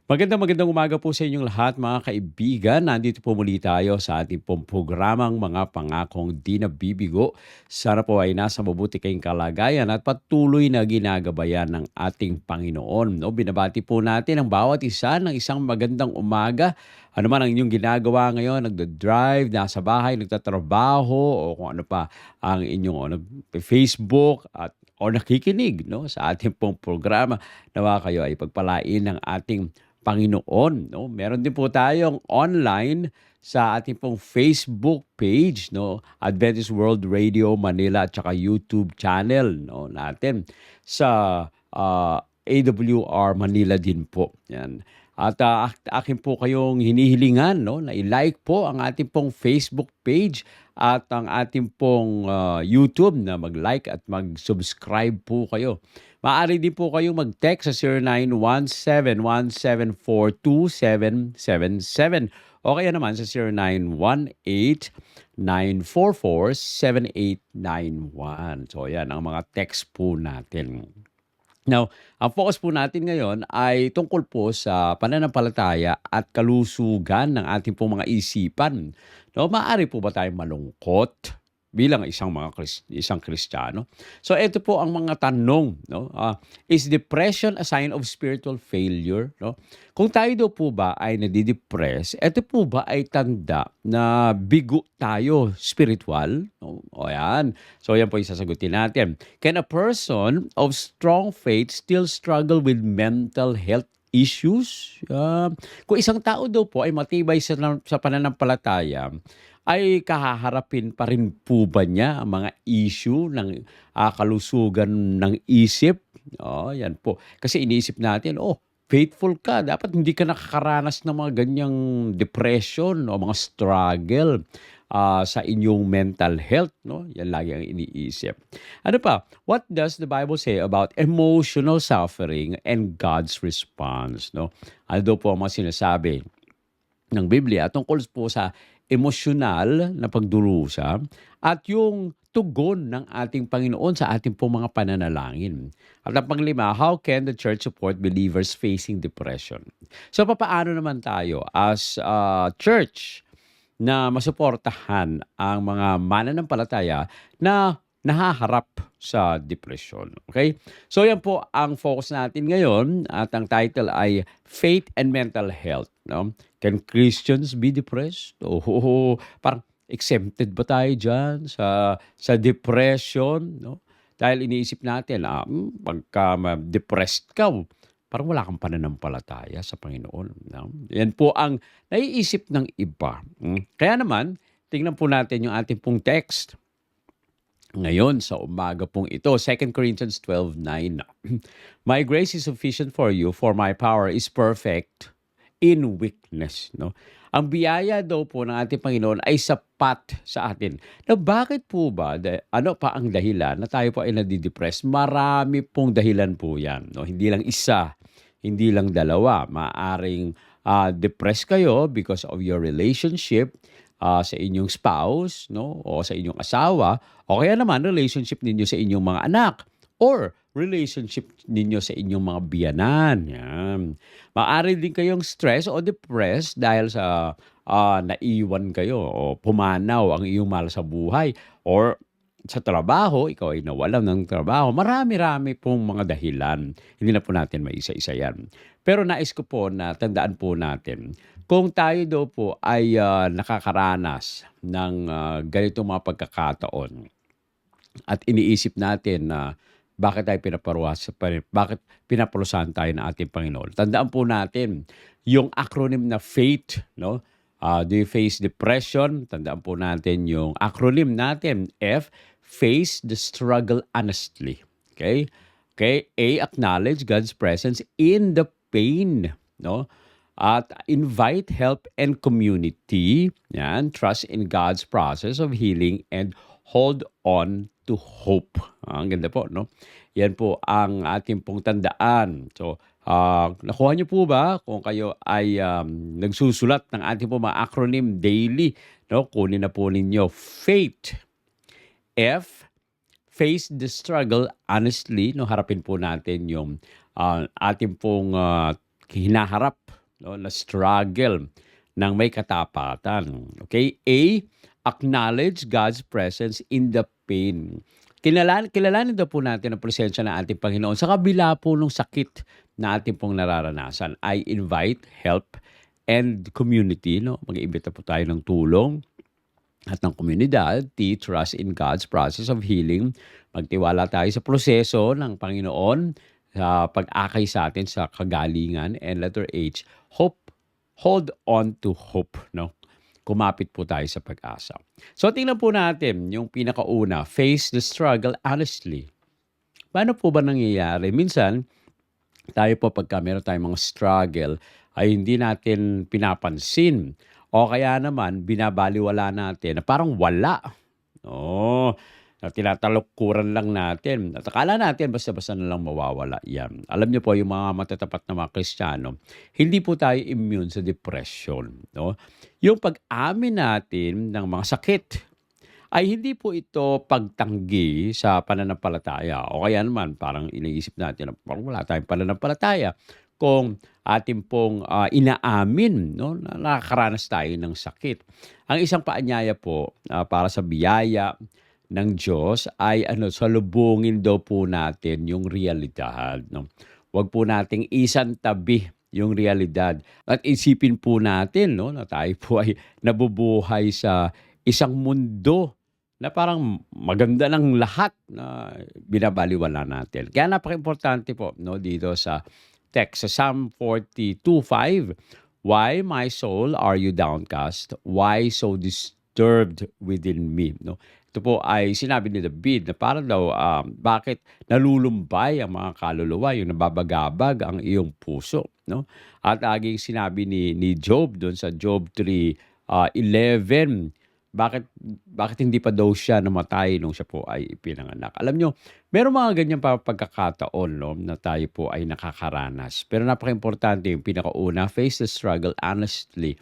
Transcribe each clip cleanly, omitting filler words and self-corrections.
Magandang umaga po sa inyong lahat mga kaibigan. Nandito po muli tayo sa ating pong programang Mga Pangakong Di Nabibigo. Sana po ay nasa mabuti kayong kalagayan at patuloy na ginagabayan ng ating Panginoon. No, binabati po natin ang bawat isa ng isang magandang umaga. Ano man ang inyong ginagawa ngayon, nagda-drive, nasa bahay, nagtatrabaho o kung ano pa ang inyong Facebook at o nakikinig no, sa ating pong programa. Nawa kayo ay pagpalain ng ating Panginoon, no? Meron din po tayong online sa ating pong Facebook page, no? Adventist World Radio Manila at saka YouTube channel, no, natin sa AWR Manila din po. Yan. At akin po kayong hinihilingan no, na i-like po ang ating pong Facebook page at ang ating pong YouTube na mag-like at mag-subscribe po kayo. Maaari din po kayong mag-text sa 0917-174-2777 o kaya naman sa 0918-944-7891. So yan ang mga text po natin. Now, ang focus po natin ngayon ay tungkol po sa pananampalataya at kalusugan ng ating pong mga isipan. No, maaari po ba tayong malungkot bilang isang Kristiyano? So ito po ang mga tanong, no? Is depression a sign of spiritual failure, no? Kung tayo daw po ba ay nadidepress, ito po ba ay tanda na bigo tayo spiritual? No? O yan. So yan po yung sasagutin natin. Can a person of strong faith still struggle with mental health issues? Kung isang tao daw po ay matibay sa pananampalataya, ay kahaharapin pa rin po ba niya ang mga issue ng kalusugan ng isip? Oh, yan po. Kasi iniisip natin, faithful ka. Dapat hindi ka nakakaranas ng mga ganyang depression o mga struggle sa inyong mental health. No? Yan lagi ang iniisip. Ano pa? What does the Bible say about emotional suffering and God's response? No? Ano daw po ang mga sinasabi ng Biblia tungkol po sa emosyonal na pagdurusa at yung tugon ng ating Panginoon sa ating pong mga pananalangin. At ang panglima, how can the church support believers facing depression? So papaano naman tayo as a church na masuportahan ang mga mananampalataya na nahaharap sa depression. Okay? So yan po ang focus natin ngayon at ang title ay Faith and Mental Health. No? Can Christians be depressed? Parang exempted ba tayo dyan sa depression? No? Dahil iniisip natin, pagka depressed ka, parang wala kang pananampalataya sa Panginoon. No? Yan po ang naiisip ng iba. Kaya naman, tingnan po natin yung ating pong text. Ngayon, sa umaga pong ito, 2 Corinthians 12:9. My grace is sufficient for you, for my power is perfect in weakness. No? Ang biyaya daw po ng ating Panginoon ay sapat sa atin. Na bakit po ba, ano pa ang dahilan na tayo po ay nadidepress? Marami pong dahilan po yan. No? Hindi lang isa, hindi lang dalawa. Maaring depressed kayo because of your relationship, sa inyong spouse, no, o sa inyong asawa, o kaya naman relationship ninyo sa inyong mga anak, or relationship ninyo sa inyong mga biyanan. Yan. Maaari din kayong stress o depressed dahil sa naiwan kayo o pumanaw ang iyong mahal sa buhay, or sa trabaho, ikaw ay nawalan ng trabaho. Marami-rami pong mga dahilan. Hindi na po natin maisa-isa yan. Pero nais ko po na tandaan po natin, kung tayo daw po ay nakakaranas ng ganitong mga pagkakataon at iniisip natin na bakit tayo bakit pinaparusahan tayo ng ating Panginoon. Tandaan po natin yung acronym na FAITH, no? Do you face depression? Tandaan po natin yung acronym natin, F, face the struggle honestly. Okay? Okay, A, acknowledge God's presence in the pain, no? At invite help and community. Yan, trust in God's process of healing and hold on to hope. Ang ganda po, no? Yan po ang ating pong tandaan. So, nakuha niyo po ba kung kayo ay nagsusulat ng ating po mga acronym daily? No? Kunin na po ninyo. Faith. F, face the struggle honestly. No? Harapin po natin yung ating pong hinaharap no, na struggle ng may katapatan. Okay? A, acknowledge God's presence in the pain. Kilalanin daw po natin ang presensya ng ating Panginoon sa kabila po ng sakit na ating pong nararanasan. I invite help and community. No? Mag-iimbita po tayo ng tulong at ng komunidad. T, trust in God's process of healing. Magtiwala tayo sa proseso ng Panginoon sa pag-akay sa atin sa kagalingan. And letter H, hope. Hold on to hope. No? Kumapit po tayo sa pag-asa. So tingnan po natin yung pinakauna, face the struggle honestly. Paano po ba nangyayari? Minsan, tayo po pagka meron tayong mga struggle ay hindi natin pinapansin o kaya naman binabaliwala natin na parang wala. Oh, na tinatalukuran lang natin. At akala natin basta-basta na lang mawawala yan. Alam niyo po yung mga matatapat na mga Kristiyano, hindi po tayo immune sa depression. No? Yung pag-amin natin ng mga sakit ay hindi po ito pagtanggi sa pananampalataya. O kaya naman parang iniisip natin na parang wala tayong pananampalataya kung ating pong inaamin, no, na nakakaranas tayo ng sakit. Ang isang paanyaya po para sa biyaya ng Diyos ay salubungin daw po natin yung realidad. No? Huwag po nating isantabi yung realidad. At isipin po natin, no, na tayo po ay nabubuhay sa isang mundo na parang maganda ng lahat na binabaliwala natin. Kaya napaka-importante po, no, dito sa text sa Psalm 42:5, "Why, my soul, are you downcast? Why so disturbed within me?" No? Ito po ay sinabi ni David na parang daw, bakit nalulumbay ang mga kaluluwa, yung nababagabag ang iyong puso. No? At laging sinabi ni Job doon sa Job 3:11, bakit hindi pa daw siya namatay nung siya po ay ipinanganak. Alam nyo, meron mga ganyan pagkakataon, no, na tayo po ay nakakaranas. Pero napaka-importante yung pinakauna, face the struggle honestly.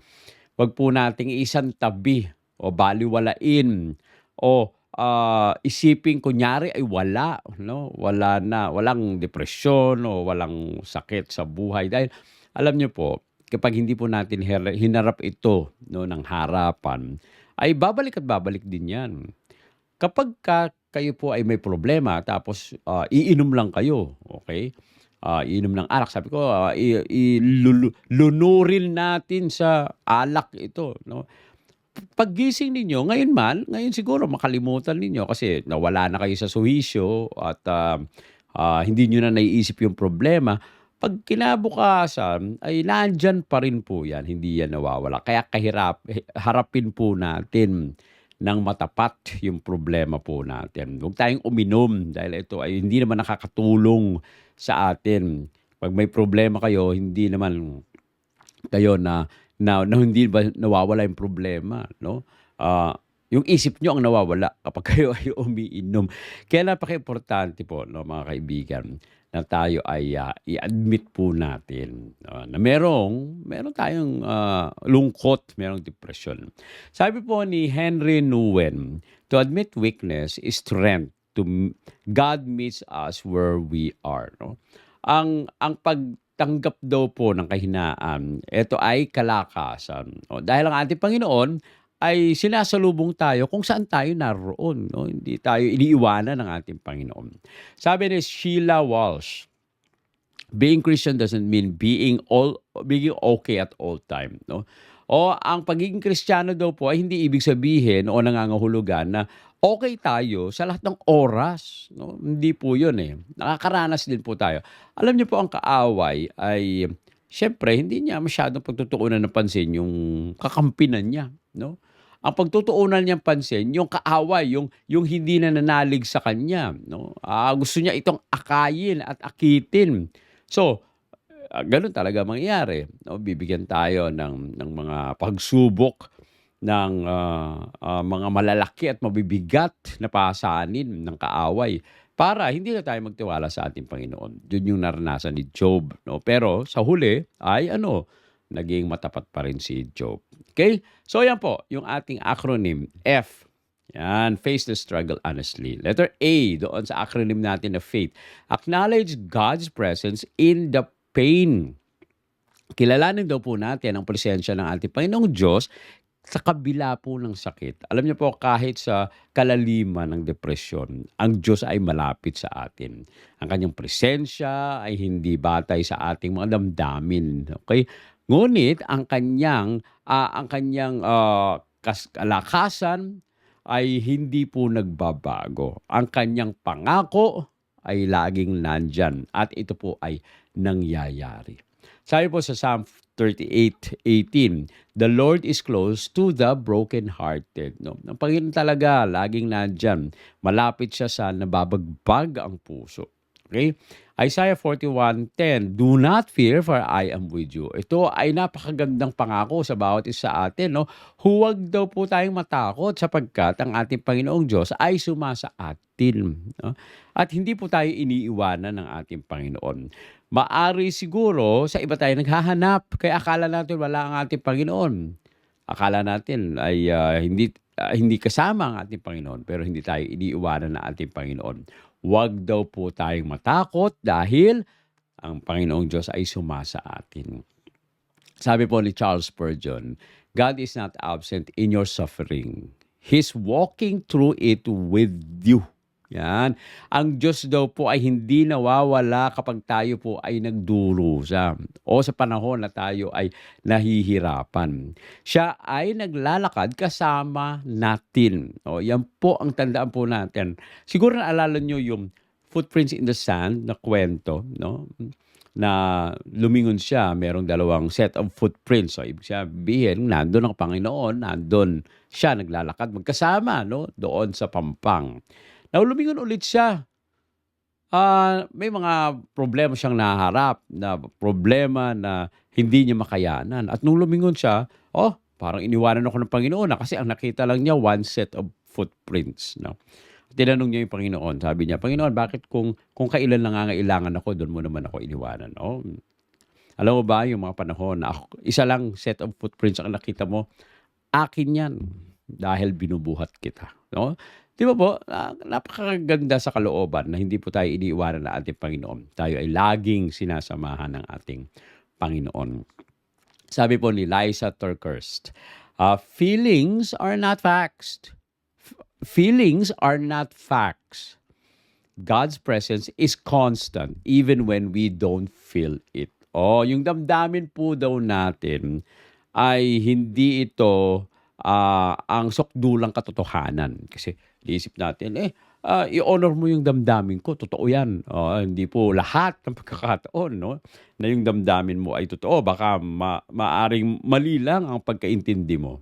Huwag po nating isantabi o baliwalain o isipin kunyari ay wala, no? Wala na, walang depresyon o walang sakit sa buhay. Dahil alam nyo po, kapag hindi po natin hinarap ito, no, ng harapan, ay babalik at babalik din yan. Kapag kayo po ay may problema tapos iinom lang kayo, okay? Iinom ng alak. Sabi ko, lunurin natin sa alak ito. No? Paggising ninyo, ngayon siguro makalimutan ninyo kasi nawala na kayo sa suhisyo at hindi nyo na naiisip yung problema. Pag kinabukasan ay nandyan pa rin po yan, hindi yan nawawala. Kaya harapin po natin ng matapat yung problema po natin. Huwag tayong uminom dahil ito ay hindi naman nakakatulong sa atin. Pag may problema kayo, hindi naman kayo na hindi ba nawawala yung problema, no? Yung isip nyo ang nawawala kapag kayo ay umiinom. Kaya napaka-importante po, no, mga kaibigan, na tayo ay i-admit po natin na meron tayong lungkot, merong depression. Sabi po ni Henry Nouwen, to admit weakness is strength. God meets us where we are. No? Ang pagtanggap daw po ng kahinaan, ito ay kalakasan. No? Dahil ang ating Panginoon ay sinasalubong tayo kung saan tayo naroon. No? Hindi tayo iniiwanan ng ating Panginoon. Sabi ni Sheila Walsh, being Christian doesn't mean being okay at all time. No? O ang pagiging Kristiyano daw po ay hindi ibig sabihin o nangangahulugan na okay tayo sa lahat ng oras. No? Hindi po yun eh. Nakakaranas din po tayo. Alam niyo po, ang kaaway ay siyempre hindi niya masyadong pagtutuunan ng pansin yung kakampinan niya. No? Ang pagtutuunan niyang pansin, yung kaaway, yung hindi na nanalig sa kanya. No? Gusto niya itong akayin at akitin. So, ganun talaga mangyayari. No? Bibigyan tayo ng mga pagsubok ng mga malalaki at mabibigat na pasanin ng kaaway para hindi na tayo magtiwala sa ating Panginoon. Yun yung naranasan ni Job. No? Pero sa huli ay naging matapat pa rin si Job. Okay? So yan po, yung ating acronym F. Yan, face the struggle honestly. Letter A, doon sa acronym natin na faith. Acknowledge God's presence in the pain. kilalanin daw po natin ang presensya ng ating Panginoong Diyos sa kabila po ng sakit. Alam niyo po, kahit sa kalaliman ng depresyon, ang Diyos ay malapit sa atin. Ang kanyang presensya ay hindi batay sa ating mga damdamin, okey? Ngunit ang kanyang kalakasan ay hindi po nagbabago. Ang kanyang pangako ay laging nandiyan at ito po ay nangyayari. Sabi po sa Psalm 38:18, "The Lord is close to the brokenhearted." No? Ang Panginoon talaga laging nandiyan. Malapit siya sa nababagbag ang puso. Okay? Isaiah 41:10, "Do not fear, for I am with you." Ito ay napakagandang pangako sa bawat isa sa atin. No? Huwag daw po tayong matakot sapagkat ang ating Panginoong Diyos ay sumasa atin. No? At hindi po tayo iniiwanan ng ating Panginoon. Maari siguro sa iba tayo naghahanap, kaya akala natin wala ang ating Panginoon. Akala natin ay hindi kasama ang ating Panginoon, pero hindi tayo iniiwanan ng ating Panginoon. Huwag daw po tayong matakot dahil ang Panginoong Diyos ay sumasa atin. Sabi po ni Charles Spurgeon, "God is not absent in your suffering. He's walking through it with you." Yan. Ang Diyos daw po ay hindi nawawala kapag tayo po ay nagdurusa o sa panahon na tayo ay nahihirapan. Siya ay naglalakad kasama natin. O, yan po ang tandaan po natin. Siguro naalala nyo yung footprints in the sand na kwento, no? Na lumingon siya, merong dalawang set of footprints. So, ibig sabihin, nandun ang Panginoon, nandun siya naglalakad magkasama, no? Doon sa pampang. Now, lumingon ulit siya. May mga problema siyang naharap, na problema na hindi niya makayanan. At nung lumingon siya, parang iniwanan ako ng Panginoon kasi ang nakita lang niya one set of footprints. No? Tinanong niya yung Panginoon. Sabi niya, "Panginoon, bakit kung kailan nangangailangan ako, doon mo naman ako iniwanan?" Oh, alam mo ba yung mga panahon na isa lang set of footprints ang nakita mo, akin yan dahil binubuhat kita. No? Di ba po, napakaganda sa kalooban na hindi po tayo iniiwanan ng ating Panginoon. Tayo ay laging sinasamahan ng ating Panginoon. Sabi po ni Lysa TerKeurst, "Feelings are not facts. Feelings are not facts. God's presence is constant even when we don't feel it." Yung damdamin po daw natin ay hindi ito ang sukdulang katotohanan. Kasi iisip natin, i-honor mo yung damdamin ko, totoo yan. Hindi po lahat ng pagkakataon, no, na yung damdamin mo ay totoo. Baka maaring mali lang ang pagkaintindi mo.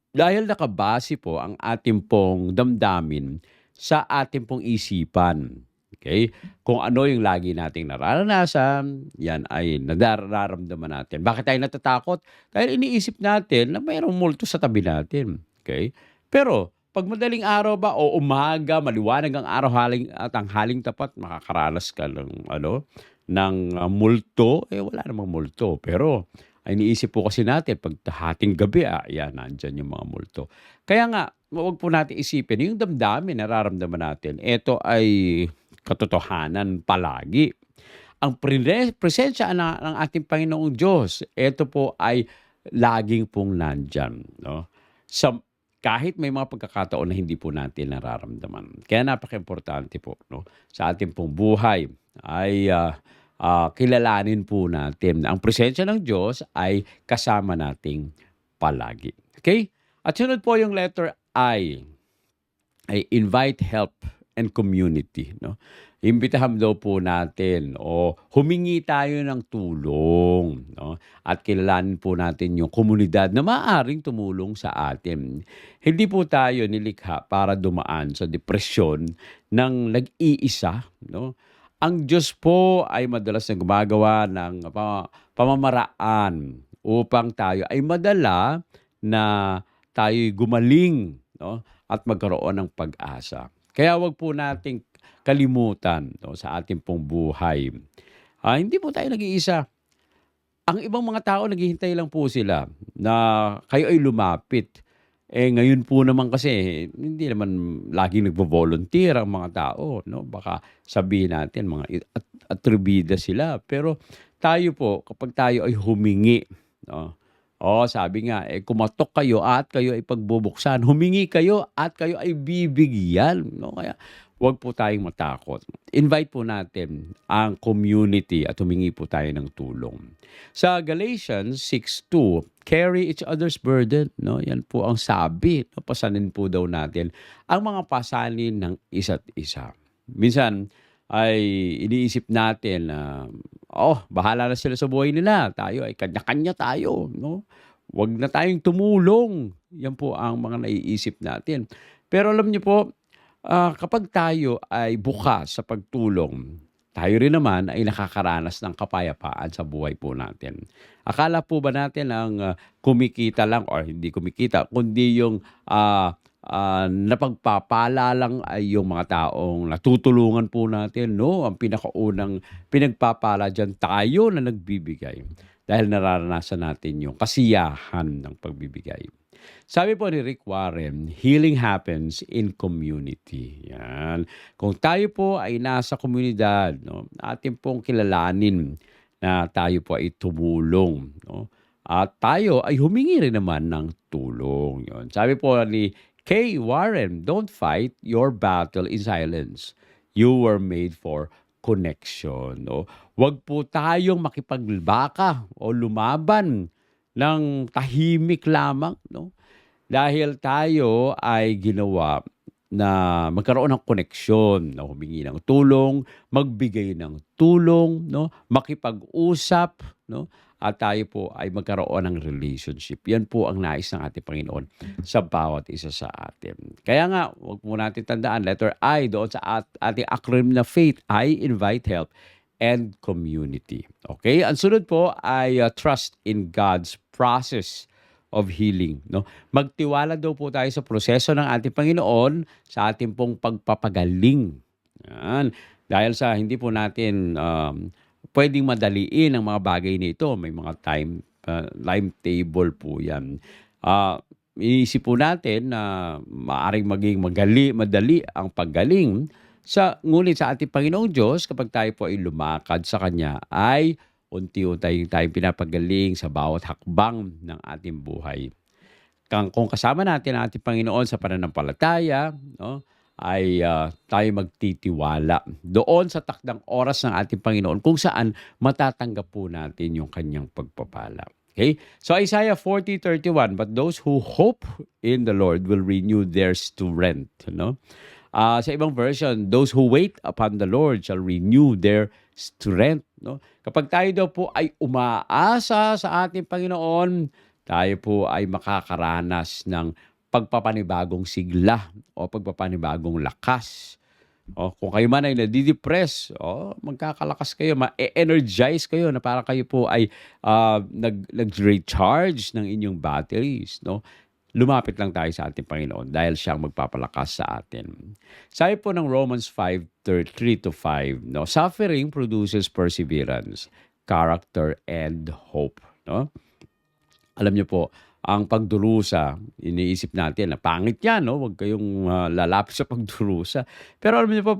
Dahil nakabase po ang ating pong damdamin sa ating pong isipan. Okay? Kung ano yung lagi nating nararanasan, yan ay nararamdaman natin. Bakit tayo natatakot? Dahil iniisip natin na mayroong multo sa tabi natin. Okay? Pero pag madaling araw ba o umaga, maliwanag ang araw at ang haling tapat, makakaranas ka ng multo. Wala namang multo. Pero ay iniisip po kasi natin pag hating gabi, yan, nandyan yung mga multo. Kaya nga, huwag po natin isipin, yung damdamin, nararamdaman natin, ito ay katotohanan palagi. Ang presensya ng ating Panginoong Diyos, ito po ay laging pong nandyan. No? Kahit may mga pagkakataon na hindi po natin nararamdaman. Kaya napaka-importante po, no? Sa ating pong buhay ay kilalanin po natin na ang presensya ng Diyos ay kasama nating palagi. Okay? At sunod po yung letter I, ay invite help and community. No? Imbitahan daw po natin o humingi tayo ng tulong. No? At kilalanin po natin yung komunidad na maaaring tumulong sa atin. Hindi po tayo nilikha para dumaan sa depresyon ng nag-iisa. No? Ang Diyos po ay madalas na gumagawa ng pamamaraan upang tayo ay madala na tayo'y gumaling, no? At magkaroon ng pag-asa. Kaya wag po nating kalimutan, no, sa ating pong buhay. Hindi po tayo nag-iisa. Ang ibang mga tao naghihintay lang po sila na kayo ay lumapit. Ngayon po naman kasi hindi naman laging nagvo-volunteer ang mga tao, no? Baka sabihin natin mga atribida sila, pero tayo po kapag tayo ay humingi, 'no, sabi nga, kumatok kayo at kayo ay pagbubuksan, humingi kayo at kayo ay bibigyan, 'no? Kaya 'wag po tayong matakot. Invite po natin ang community at humingi po tayo ng tulong. Sa Galatians 6:2, carry each other's burden, 'no? Yan po ang sabi, 'no, pasanin po daw natin ang mga pasanin ng isa't isa. Minsan ay iniisip natin na, bahala na sila sa buhay nila, tayo ay kanya-kanya tayo, 'no? 'Wag na tayong tumulong, yan po ang mga naiisip natin. Pero alam niyo po, kapag tayo ay bukas sa pagtulong, tayo rin naman ay nakakaranas ng kapayapaan sa buhay po natin. Akala po ba natin ang, kumikita lang or hindi kumikita kundi yung, napagpapala lang ay yung mga taong natutulungan po natin, 'no? Ang pinakaunang pinagpapala diyan tayo na nagbibigay dahil nararanasan natin yung kasiyahan ng pagbibigay. Sabi po ni Rick Warren, healing happens in community. Yan. Kung tayo po ay nasa komunidad, 'no, atin pong kilalanin na tayo po ay tumulong, 'no, at tayo ay humingi rin naman ng tulong. Yun. Sabi po ni Kay Warren, don't fight your battle in silence. You were made for connection. No? Huwag po tayong makipagbaka o lumaban ng tahimik lamang. No? Dahil tayo ay ginawa na magkaroon ng koneksyon, na humingi ng tulong, magbigay ng tulong, 'no, makipag-usap, 'no, at tayo po ay magkaroon ng relationship. Yan po ang nais ng ating Panginoon sa bawat isa sa atin. Kaya nga, huwag po natin tandaan, letter I doon sa ating acronym na faith, I invite help and community. Okay? Ang sunod po ay trust in God's process of healing, no? Magtiwala daw po tayo sa proseso ng ating Panginoon sa ating pong pagpapagaling. Yan. Dahil sa hindi po natin puwedeng madaliin ang mga bagay nito, may mga timetable po 'yan. Iniisip po natin na maaaring maging madali ang paggaling ngunit sa ating Panginoong Diyos kapag tayo po ay lumakad sa Kanya ay unti-unti tayong pinapagaling sa bawat hakbang ng ating buhay. Kung kasama natin ang ating Panginoon sa pananampalataya, 'no, ay tayo magtitiwala doon sa takdang oras ng ating Panginoon kung saan matatanggap po natin yung kanyang pagpapala. Okay? So Isaiah 40:31, but those who hope in the Lord will renew their strength, no? Sa ibang version, those who wait upon the Lord shall renew their strength, no? Kapag tayo daw po ay umaasa sa ating Panginoon, tayo po ay makakaranas ng pagpapanibagong sigla o pagpapanibagong lakas. Kung kayo man ay nadidepress, magkakalakas kayo, ma-energize kayo na para kayo po ay nag-recharge ng inyong batteries, no? Lumapit lang tayo sa ating Panginoon dahil siyang magpapalakas sa atin. Sabi po ng Romans 5:3-5, no, suffering produces perseverance, character, and hope. No? Alam niyo po, ang pagdurusa, iniisip natin na pangit yan, no? Huwag kayong lalapit sa pagdurusa. Pero alam niyo po,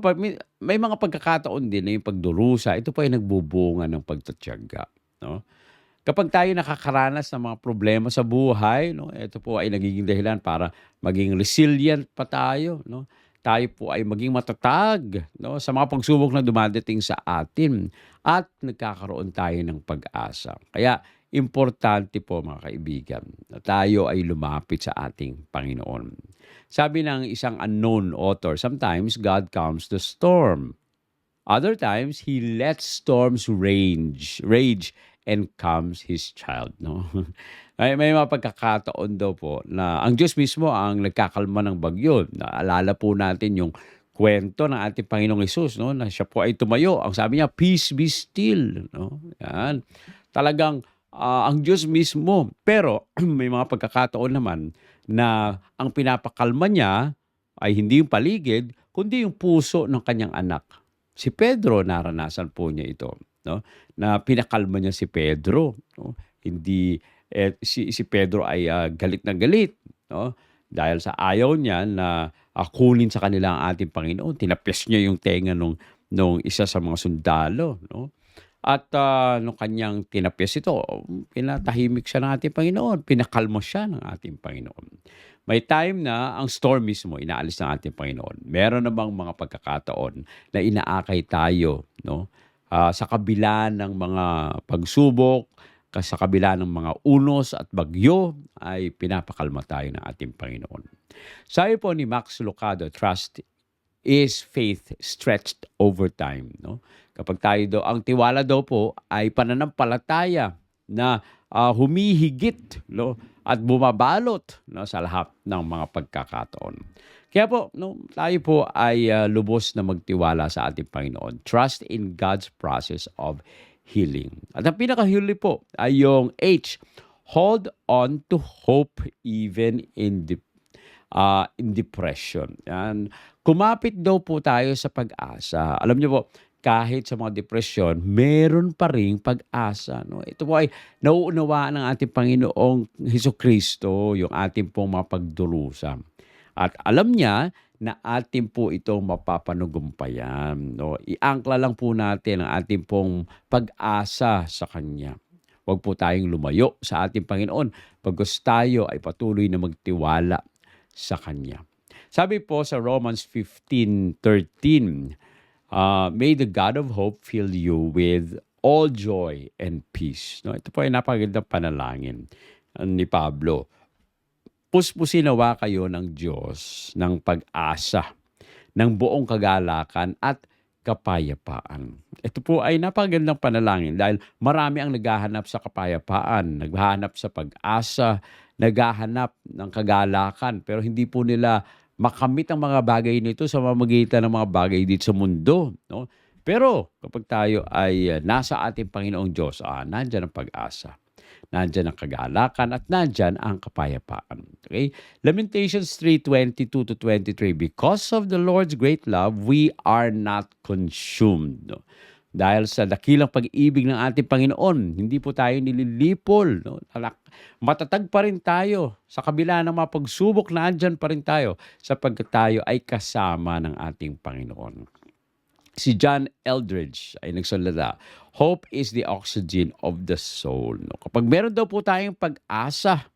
may mga pagkakataon din na yung pagdurusa, ito po ay nagbubunga ng pagtatyaga. No? Kapag tayo nakakaranas ng mga problema sa buhay, 'no, ito po ay nagiging dahilan para maging resilient pa tayo, 'no. Tayo po ay maging matatag, 'no, sa mga pagsubok na dumadating sa atin at nagkakaroon tayo ng pag-asa. Kaya importante po mga kaibigan na tayo ay lumapit sa ating Panginoon. Sabi ng isang unknown author, sometimes God calms the storm. Other times, He lets storms rage and calms His child, no? May mga pagkakataon daw po na ang Diyos mismo ang nagkakalma ng bagyo. Naalala po natin yung kwento ng ating Panginoong Hesus, no, na siya po ay tumayo. Ang sabi niya, "Peace be still." No? Yan. Talagang ang Diyos mismo. Pero may mga pagkakataon naman na ang pinapakalma niya ay hindi yung paligid, kundi yung puso ng kanyang anak. Si Pedro, naranasan po niya ito, no? Na pinakalma niya si Pedro, no? Hindi si Pedro ay galit na galit, no? Dahil sa ayaw niya na kunin sa kanila ang ating Panginoon, tinapyas niya yung tenga nung isa sa mga sundalo, no? At nung kanyang tinapyas ito, pinatahimik siya ng ating Panginoon, pinakalma siya ng ating Panginoon. May time na ang storm mismo inaalis ng ating Panginoon. Meron namang mga pagkakataon na inaakay tayo, no? Sa kabila ng mga pagsubok, sa kabila ng mga unos at bagyo, ay pinapakalma tayo ng ating Panginoon. Sabi po ni Max Lucado, trust is faith stretched over time, no? Kapag tayo daw, ang tiwala daw po ay pananampalataya na humihigit, no, at bumabalot, no, sa lahat ng mga pagkakataon. Kaya po, no, tayo po ay lubos na magtiwala sa ating Panginoon. Trust in God's process of healing. At ang pinakahuli po ay yung H, hold on to hope even in depression. Yan. Kumapit daw po tayo sa pag-asa. Alam niyo po, kahit sa mga depression, meron pa ring pag-asa. No? Ito po ay nauunawaan ng ating Panginoong Hesukristo, yung ating pong mapagdurusa. At alam niya na atin po itong mapapanugumpayan. No? Iangkla lang po natin ang ating pong pag-asa sa Kanya. Huwag po tayong lumayo sa ating Panginoon pagkos tayo ay patuloy na magtiwala sa Kanya. Sabi po sa Romans 15:13, may the God of hope fill you with all joy and peace. No, ito po ay napakagandang panalangin ni Pablo. Puspusin nawa kayo ng Diyos ng pag-asa, ng buong kagalakan at kapayapaan. Ito po ay napakagandang panalangin dahil marami ang naghahanap sa kapayapaan, naghahanap sa pag-asa, naghahanap ng kagalakan, pero hindi po nila makamit ang mga bagay nito sa pamamagitan ng mga bagay dito sa mundo, no? Pero kapag tayo ay nasa ating Panginoong Diyos, nandyan ang pag-asa, nandyan ang kagalakan, at nandyan ang kapayapaan. Okay? Lamentations 3:22-23, because of the Lord's great love, we are not consumed. No? Dahil sa dakilang pag-ibig ng ating Panginoon, hindi po tayo nililipol. No? Matatag pa rin tayo. Sa kabila ng mga pagsubok, nandyan pa rin tayo sapagkat tayo ay kasama ng ating Panginoon. Si John Eldredge ay nagsalita, hope is the oxygen of the soul. No? Kapag meron daw po tayong pag-asa,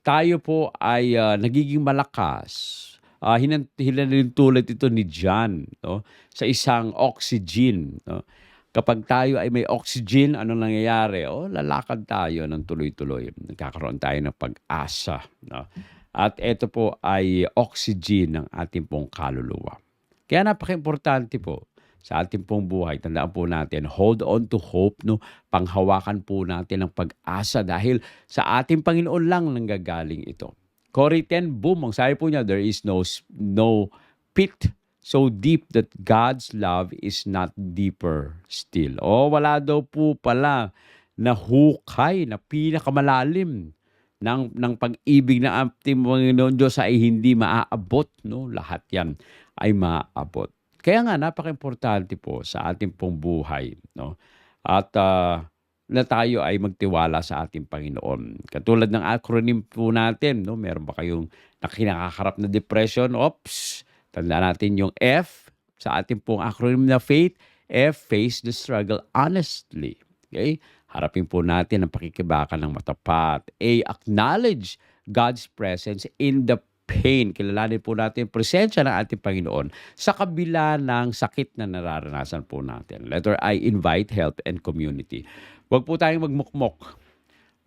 tayo po ay nagiging malakas. Hinanilin tulad ito ni John, no? Sa isang oxygen. No? Kapag tayo ay may oxygen, ano nangyayari? Lalakad tayo ng tuloy-tuloy. Nagkakaroon tayo ng pag-asa. No? At ito po ay oxygen ng ating pong kaluluwa. Kaya napaka-importante po sa ating pong buhay. Tandaan po natin, hold on to hope. No? Panghawakan po natin ang pag-asa dahil sa ating Panginoon lang nanggagaling ito. Corrie ten Boom, ang sabi po niya, there is no pit so deep that God's love is not deeper still. Wala daw po pala na hukay na pinakamalalim ng pag-ibig ng ating Panginoon Diyos ay hindi maaabot. No? Lahat yan ay maaabot. Kaya nga, napaka-importante po sa ating pong buhay. No? At na tayo ay magtiwala sa ating Panginoon. Katulad ng acronym po natin, no? Meron ba kayong nakakaharap na depression? Tandaan natin yung F sa ating pong acronym na faith. F, face the struggle honestly. Okay? Harapin po natin ang pakikibakan ng matapat. A, acknowledge God's presence in the pain. Kilalanin po natin presensya ng ating Panginoon sa kabila ng sakit na nararanasan po natin. Letter I, invite help and community. Huwag po tayong magmukmok.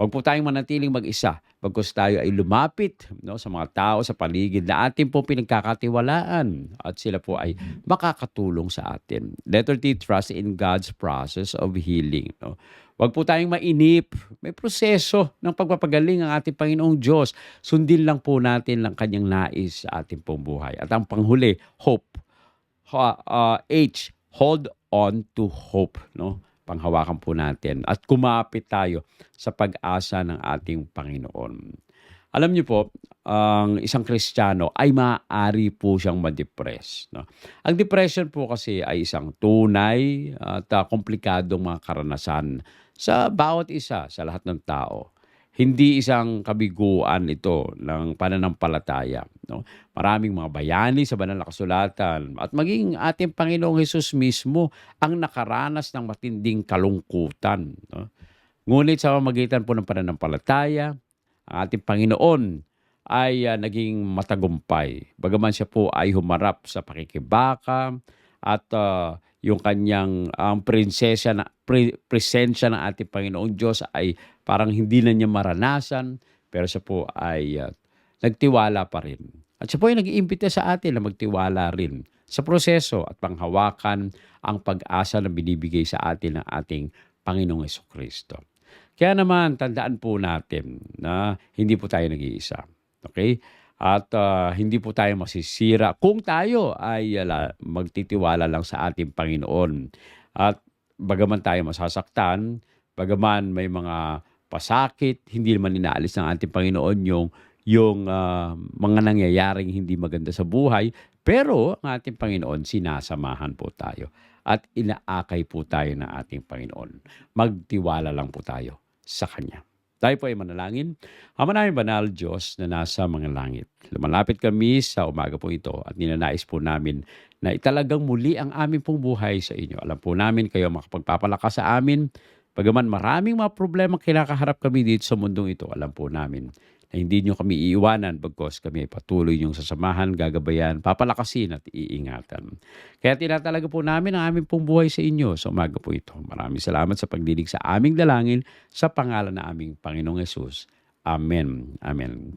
Huwag po tayong manatiling mag-isa. Pagkos tayo ay lumapit, no, sa mga tao sa paligid na atin po pinagkakatiwalaan at sila po ay makakatulong sa atin. Letter T, trust in God's process of healing. No? Huwag po tayong mainip. May proseso ng pagpapagaling ang ating Panginoong Diyos. Sundin lang po natin ang kanyang nais sa ating pong buhay. At ang panghuli, hope. H, hold on to hope. No? Panghawakan po natin at kumapit tayo sa pag-asa ng ating Panginoon. Alam niyo po, ang isang Kristiyano ay maaari po siyang ma-depress. No? Ang depression po kasi ay isang tunay at komplikadong mga karanasan sa bawat isa, sa lahat ng tao. hindi isang kabiguan ito ng pananampalataya, no? Maraming mga bayani sa banal na kasulatan at maging ating Panginoong Hesus mismo ang nakaranas ng matinding kalungkutan, no? Ngunit sa pamamagitan po ng pananampalataya, ang ating Panginoon ay naging matagumpay. Bagaman siya po ay humarap sa pakikibaka at yung kanyang ang presensya ng ating Panginoong Diyos ay parang hindi na niya maranasan, pero siya po ay nagtiwala pa rin. At siya po ay nag-iimbita sa atin na magtiwala rin sa proseso at panghawakan ang pag-asa na binibigay sa atin ng ating Panginoong Hesukristo. Kaya naman, tandaan po natin na hindi po tayo nag-iisa. Okay? At hindi po tayo masisira kung tayo ay magtitiwala lang sa ating Panginoon. At bagaman tayo masasaktan, bagaman may mga pasakit, hindi naman inaalis ng ating Panginoon yung mga nangyayaring hindi maganda sa buhay, pero ang ating Panginoon, sinasamahan po tayo at inaakay po tayo ng ating Panginoon. Magtiwala lang po tayo sa Kanya. Tayo po ay manalangin. Ama namin banal Diyos na nasa mga langit. Lumalapit kami sa umaga po ito at ninanais po namin na italagang muli ang aming pong buhay sa inyo. Alam po namin kayo makapagpapalakas sa amin. Bagaman maraming mga problema kinakaharap kami dito sa mundong ito, alam po namin na hindi nyo kami iiwanan bagkos kami ay patuloy nyong sasamahan, gagabayan, papalakasin at iingatan. Kaya tinatalaga po namin ang aming pong buhay sa inyo sa umaga po ito. Maraming salamat sa pagdinig sa aming dalangin sa pangalan na aming Panginoong Hesus. Amen. Amen.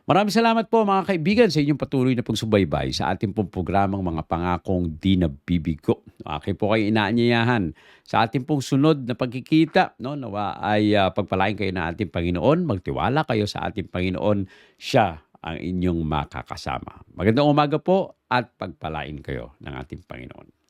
Maraming salamat po mga kaibigan sa inyong patuloy na pagsubaybay sa ating pong programang Mga Pangakong Di Nabibigo. Akin po kayo inaanyayahan sa ating pong sunod na pagkikita. No? Nawa ay pagpalain kayo ng ating Panginoon. Magtiwala kayo sa ating Panginoon. Siya ang inyong makakasama. Magandang umaga po at pagpalain kayo ng ating Panginoon.